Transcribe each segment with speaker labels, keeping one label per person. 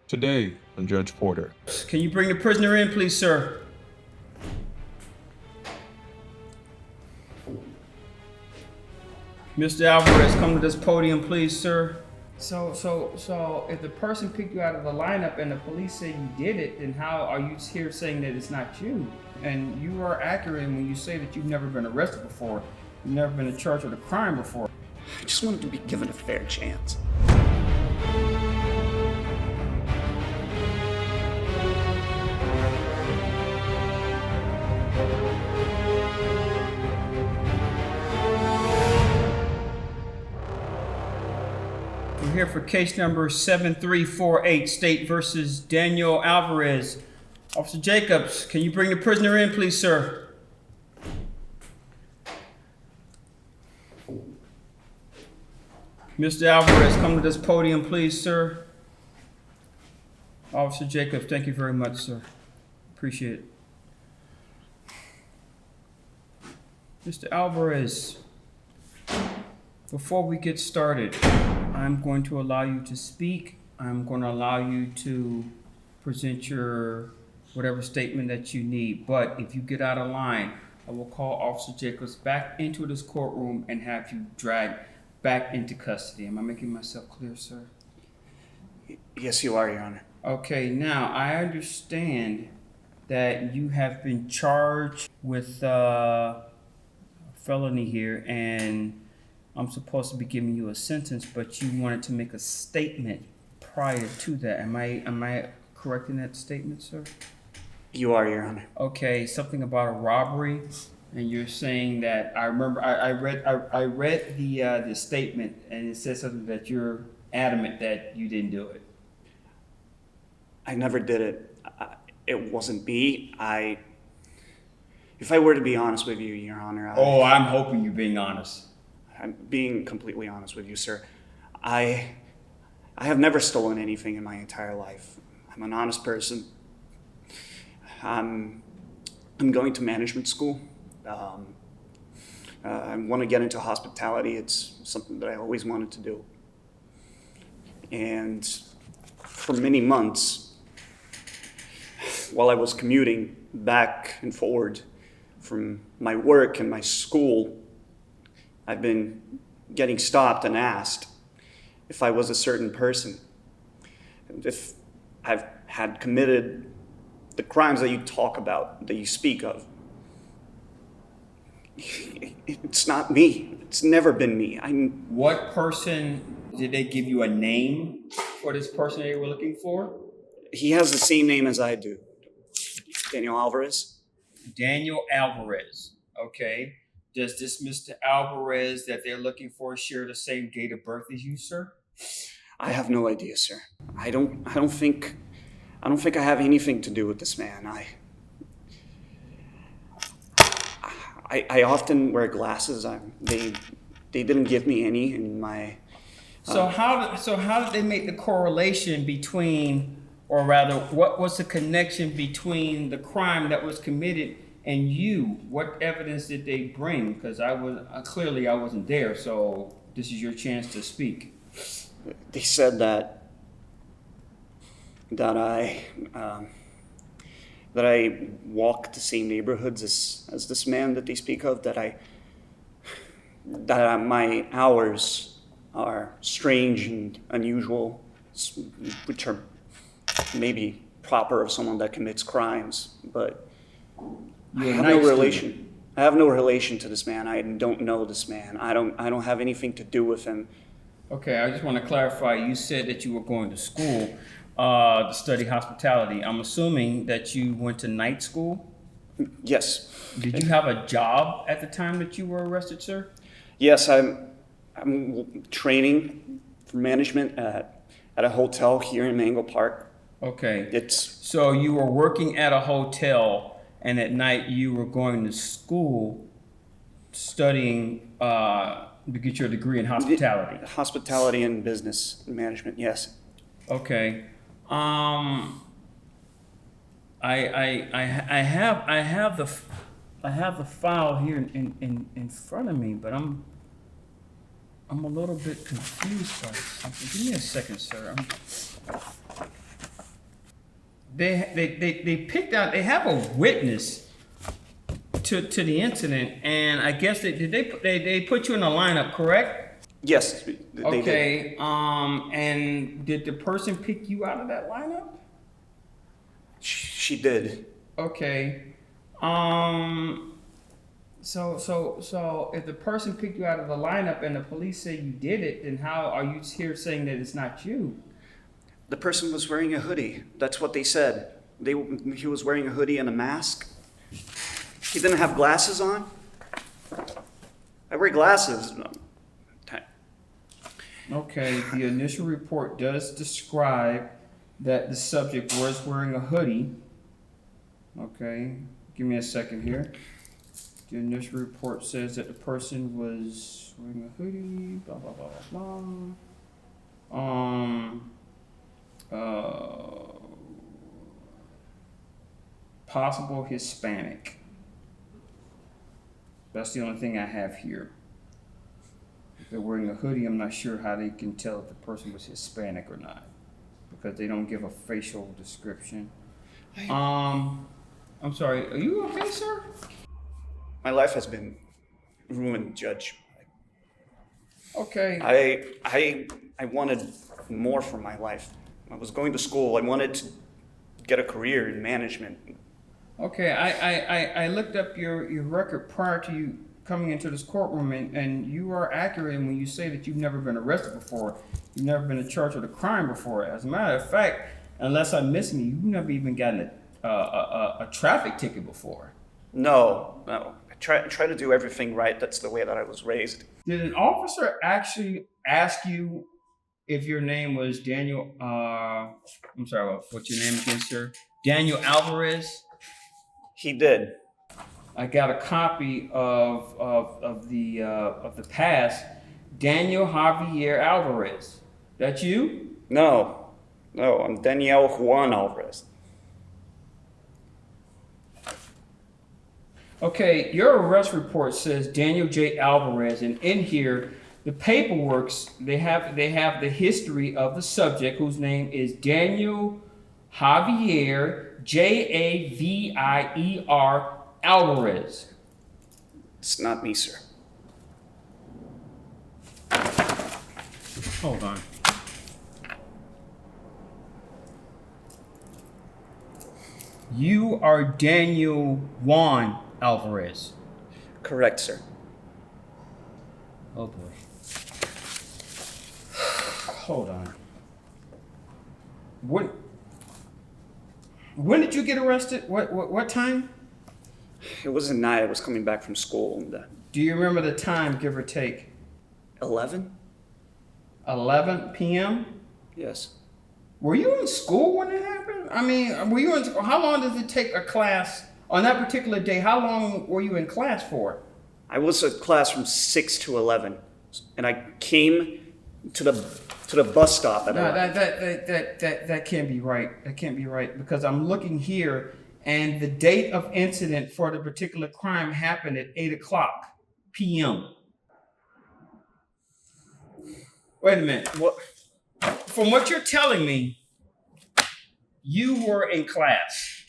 Speaker 1: Today on Judge Porter.
Speaker 2: Can you bring the prisoner in, please, sir? Mr. Alvarez, come to this podium, please, sir. So, if the person picked you out of the lineup and the police say you did it, then how are you here saying that it's not you? And you are accurate when you say that you've never been arrested before. You've never been charged with a crime before.
Speaker 3: I just wanted to be given a fair chance.
Speaker 2: We're here for case number 7348, State versus Daniel Alvarez. Officer Jacobs, can you bring the prisoner in, please, sir? Mr. Alvarez, come to this podium, please, sir. Officer Jacobs, thank you very much, sir. Appreciate it. Mr. Alvarez, before we get started, I'm going to allow you to speak. I'm going to allow you to present your whatever statement that you need. But if you get out of line, I will call Officer Jacobs back into this courtroom and have you dragged back into custody. Am I making myself clear, sir?
Speaker 3: Yes, you are, Your Honor.
Speaker 2: Okay, now I understand that you have been charged with felony here, and I'm supposed to be giving you a sentence, but you wanted to make a statement prior to that. Am I correct in that statement, sir?
Speaker 3: You are, Your Honor.
Speaker 2: Okay, something about a robbery, and you're saying that I remember I read the statement, and it says something that you're adamant that you didn't do it.
Speaker 3: I never did it. It wasn't me. If I were to be honest with you, Your Honor.
Speaker 2: I'm hoping you're being honest.
Speaker 3: I'm being completely honest with you, sir. I have never stolen anything in my entire life. I'm an honest person. I'm going to management school. I want to get into hospitality. It's something that I always wanted to do. And for many months, while I was commuting back and forward from my work and my school, I've been getting stopped and asked if I was a certain person, if I've had committed the crimes that you talk about, that you speak of. It's not me. It's never been me.
Speaker 2: What person, did they give you a name for this person they were looking for?
Speaker 3: He has the same name as I do. Daniel Alvarez.
Speaker 2: Daniel Alvarez, okay. Does this Mr. Alvarez that they're looking for share the same date of birth as you, sir?
Speaker 3: I have no idea, sir. I don't think I have anything to do with this man. I often wear glasses. They didn't give me any in my.
Speaker 2: So how did they make the correlation between, or rather, what was the connection between the crime that was committed and you? What evidence did they bring? Because I wasn't there, so this is your chance to speak.
Speaker 3: They said that I walk the same neighborhoods as this man that they speak of. That my hours are strange and unusual, which are maybe proper of someone that commits crimes, but. I have no relation to this man. I don't know this man. I don't have anything to do with him.
Speaker 2: Okay, I just want to clarify. You said that you were going to school to study hospitality. I'm assuming that you went to night school?
Speaker 3: Yes.
Speaker 2: Did you have a job at the time that you were arrested, sir?
Speaker 3: Yes, I'm training for management at a hotel here in Mango Park.
Speaker 2: Okay. So you were working at a hotel, and at night you were going to school studying to get your degree in hospitality.
Speaker 3: Hospitality and business management, yes.
Speaker 2: Okay. I have the file here in front of me, but I'm a little bit confused by something. Give me a second, sir. they picked out. They have a witness to the incident, and I guess they put you in a lineup, correct?
Speaker 3: Yes, they did.
Speaker 2: Okay. And did the person pick you out of that lineup?
Speaker 3: She did.
Speaker 2: Okay. So if the person picked you out of the lineup and the police say you did it, then how are you here saying that it's not you?
Speaker 3: The person was wearing a hoodie. That's what they said. He was wearing a hoodie and a mask. He didn't have glasses on. I wear glasses.
Speaker 2: Okay, the initial report does describe that the subject was wearing a hoodie. Okay, give me a second here. The initial report says that the person was wearing a hoodie, blah, blah, blah, blah, blah. Possible Hispanic. That's the only thing I have here. If they're wearing a hoodie, I'm not sure how they can tell if the person was Hispanic or not, because they don't give a facial description. I'm sorry, are you okay, sir?
Speaker 3: My life has been ruined, Judge.
Speaker 2: Okay.
Speaker 3: I wanted more from my life. I was going to school. I wanted to get a career in management.
Speaker 2: Okay, I looked up your record prior to you coming into this courtroom, and you are accurate when you say that you've never been arrested before. You've never been charged with a crime before. As a matter of fact, unless I'm missing you, you've never even gotten a traffic ticket before.
Speaker 3: No. I try to do everything right. That's the way that I was raised.
Speaker 2: Did an officer actually ask you if your name was Daniel? I'm sorry, what's your name again, sir? Daniel Alvarez.
Speaker 3: He did.
Speaker 2: I got a copy of the past. Daniel Javier Alvarez. That's you?
Speaker 3: No, I'm Daniel Juan Alvarez.
Speaker 2: Okay, your arrest report says Daniel J. Alvarez, and in here, the paperworks, they have the history of the subject, whose name is Daniel Javier, Javier Alvarez.
Speaker 3: It's not me, sir.
Speaker 2: Hold on. You are Daniel Juan Alvarez.
Speaker 3: Correct, sir.
Speaker 2: Oh boy. Hold on. When did you get arrested? What time?
Speaker 3: It was at night. I was coming back from school. And,
Speaker 2: Do you remember the time, give or take?
Speaker 3: 11?
Speaker 2: 11 p.m.?
Speaker 3: Yes.
Speaker 2: Were you in school when it happened? I mean, were you in school? How long does it take a class on that particular day? How long were you in class for?
Speaker 3: I was at class from 6 to 11, and I came to the bus stop at
Speaker 2: No,
Speaker 3: 11.
Speaker 2: that can't be right. That can't be right, because I'm looking here, and the date of incident for the particular crime happened at 8 o'clock p.m. Wait a minute.
Speaker 3: What?
Speaker 2: From what you're telling me, you were in class.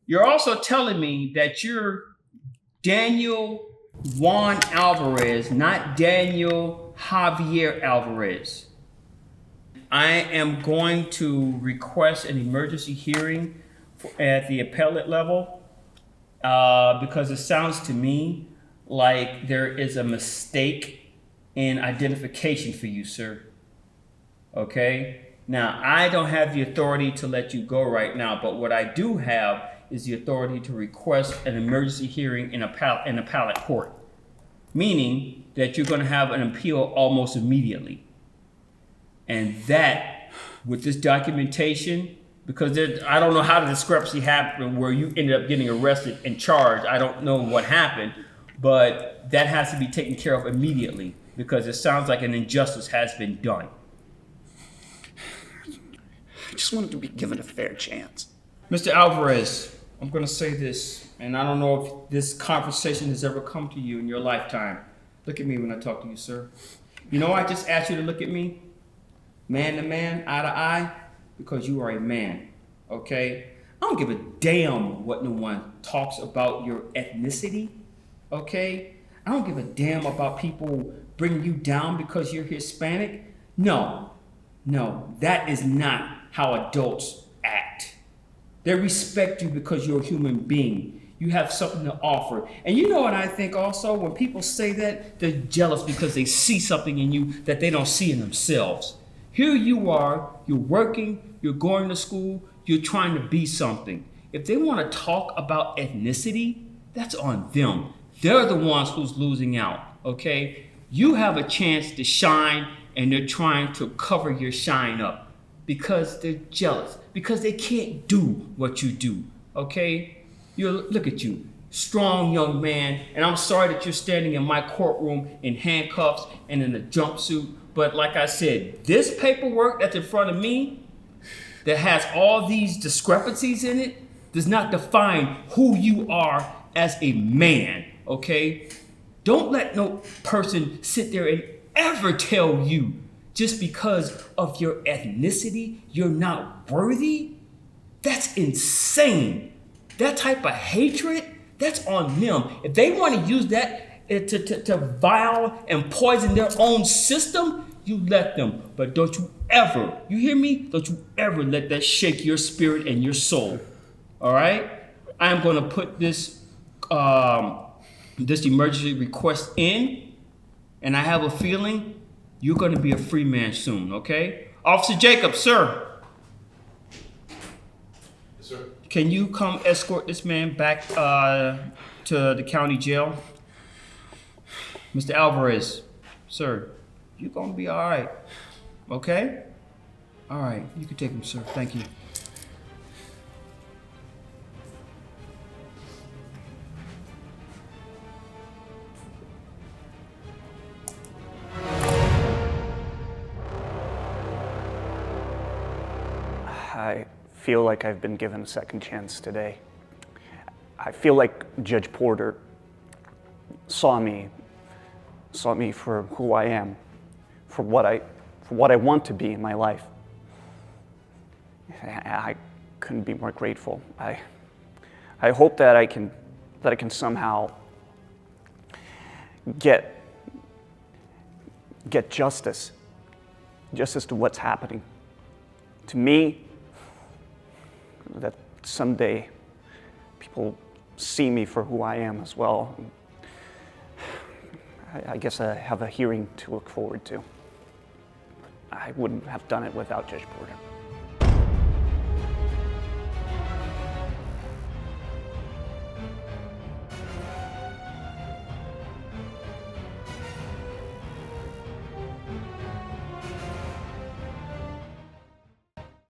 Speaker 2: You're also telling me that you're Daniel Juan Alvarez, not Daniel Javier Alvarez. I am going to request an emergency hearing at the appellate level because it sounds to me like there is a mistake in identification for you, sir. Okay? Now, I don't have the authority to let you go right now, but what I do have is the authority to request an emergency hearing in appellate court, meaning that you're going to have an appeal almost immediately. And that, with this documentation, because I don't know how the discrepancy happened where you ended up getting arrested and charged. I don't know what happened, but that has to be taken care of immediately because it sounds like an injustice has been done.
Speaker 3: I just wanted to be given a fair chance.
Speaker 2: Mr. Alvarez, I'm going to say this, and I don't know if this conversation has ever come to you in your lifetime. Look at me when I talk to you, sir. You know, I just asked you to look at me, man to man, eye to eye, because you are a man. okay? I don't give a damn what no one talks about your ethnicity, okay? I don't give a damn about people bringing you down because you're Hispanic. No, that is not how adults act. They respect you because you're a human being. You have something to offer. And you know what I think also? When people say that, they're jealous because they see something in you that they don't see in themselves. Here you are, you're working, you're going to school, you're trying to be something. If they want to talk about ethnicity, that's on them. They're the ones who's losing out, okay? You have a chance to shine, and they're trying to cover your shine up because they're jealous, because they can't do what you do, okay? Look at you, strong young man, and I'm sorry that you're standing in my courtroom in handcuffs and in a jumpsuit, but like I said, this paperwork that's in front of me that has all these discrepancies in it does not define who you are as a man, okay? Don't let no person sit there and ever tell you just because of your ethnicity you're not worthy. That's insane. That type of hatred, that's on them. If they want to use that to vile and poison their own system, you let them. But don't you ever, you hear me? Don't you ever let that shake your spirit and your soul. All right? I am going to put this emergency request in, and I have a feeling you're going to be a free man soon, okay? Officer Jacobs, sir.
Speaker 1: Yes, sir.
Speaker 2: Can you come escort this man back to the county jail? Mr. Alvarez, sir, you're going to be all right, okay? All right, you can take him, sir. Thank you.
Speaker 3: I feel like I've been given a second chance today. I feel like Judge Porter saw me for who I am, for what I want to be in my life. I couldn't be more grateful. I hope that I can somehow get justice to what's happening to me, that someday people see me for who I am as well. I guess I have a hearing to look forward to. I wouldn't have done it without Judge Porter.